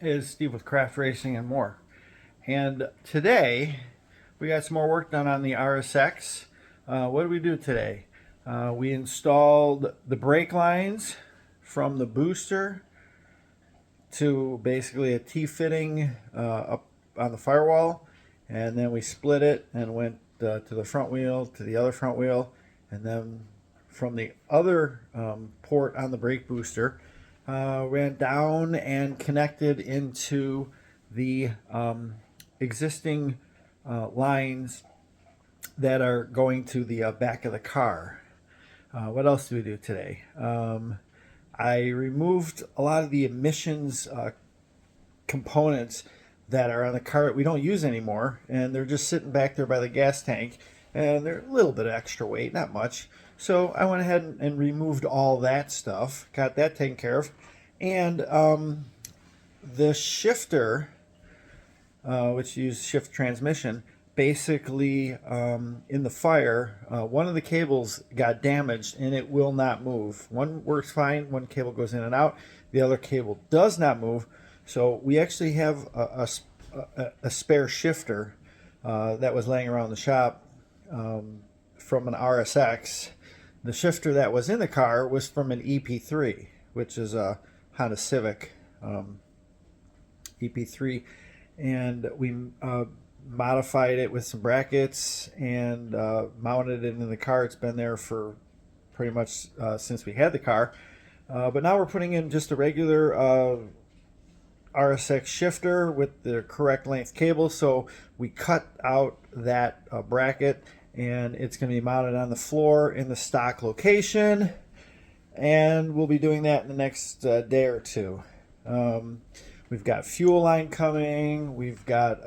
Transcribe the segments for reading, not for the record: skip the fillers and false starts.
Is Steve with Craft Racing and More. And today we got some more work done on the RSX. What did we do today? We installed the brake lines from the booster to basically a T-fitting up on the firewall, and then we split it and went to the front wheel, to the other front wheel, and then from the other port on the brake booster, ran down and connected into the existing lines that are going to the back of the car. What else do we do today? I removed a lot of the emissions components that are on the car that we don't use anymore, and they're just sitting back there by the gas tank, and they're a little bit of extra weight, not much. So I went ahead and removed all that stuff, got that taken care of, and the shifter, which used shift transmission, basically in the fire, one of the cables got damaged and it will not move. One works fine, one cable goes in and out, the other cable does not move. So we actually have a spare shifter that was laying around the shop from an RSX. The shifter that was in the car was from an EP3, which is a Honda Civic EP3, and we modified it with some brackets and mounted it in the car. It's been there for pretty much since we had the car, but now we're putting in just a regular RSX shifter with the correct length cable. So we cut out that bracket, and it's going to be mounted on the floor in the stock location, and we'll be doing that in the next day or two. We've got fuel line coming. We've got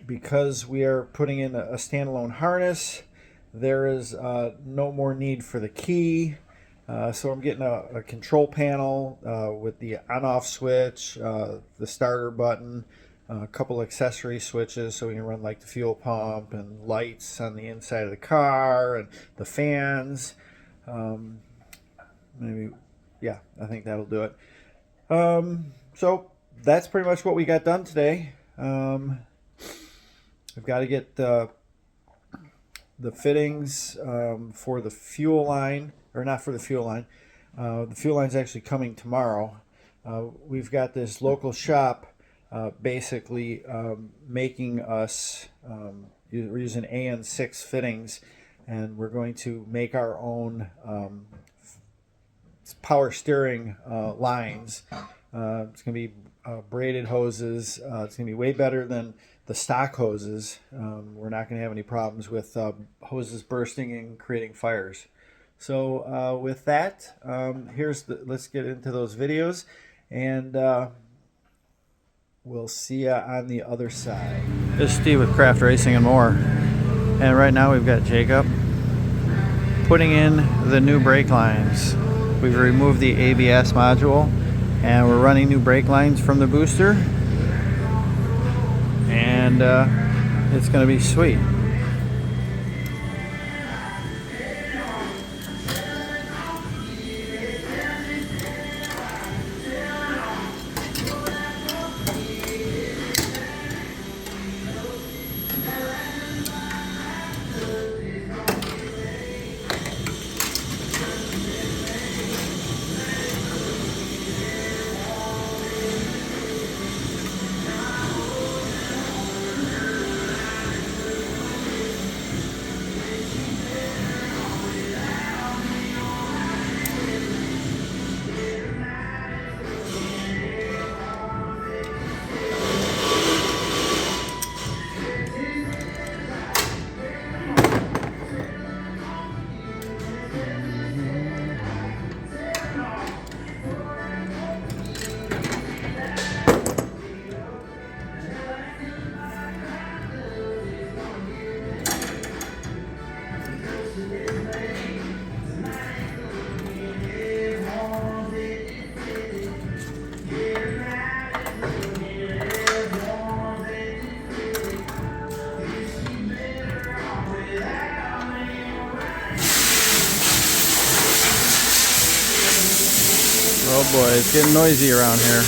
because we are putting in a standalone harness, there is no more need for the key. So I'm getting a control panel with the on-off switch, the starter button, a couple accessory switches so we can run like the fuel pump and lights on the inside of the car and the fans. Maybe, yeah, I think that'll do it. So that's pretty much what we got done today. We've got to get the fittings for the fuel line, or not for the fuel line. The fuel line's actually coming tomorrow. We've got this local shop basically making us, we're using AN6 fittings, and we're going to make our own power steering lines. It's going to be braided hoses. It's going to be way better than the stock hoses. We're not going to have any problems with hoses bursting and creating fires. So with that, let's get into those videos, and we'll see you on the other side. This is Steve with Craft Racing and More, and right now we've got Jacob putting in the new brake lines. We've removed the ABS module, and we're running new brake lines from the booster, and it's going to be sweet. it's getting noisy around here.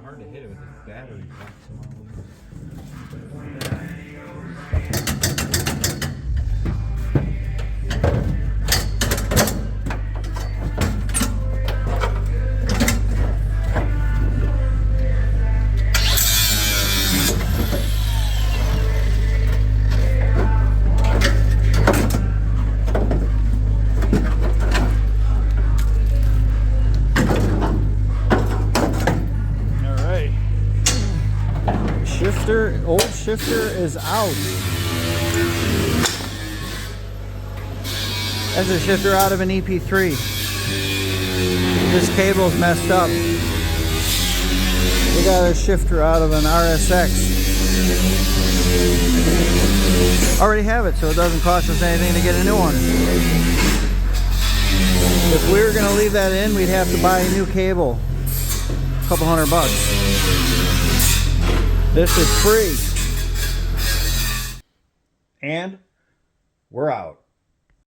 Hard to hit it with this battery. Old shifter is out. That's a shifter out of an EP3. This cable's messed up. We got a shifter out of an RSX. Already have it, so it doesn't cost us anything to get a new one. If we were going to leave that in, we'd have to buy a new cable. A couple $100. This is free. And we're out.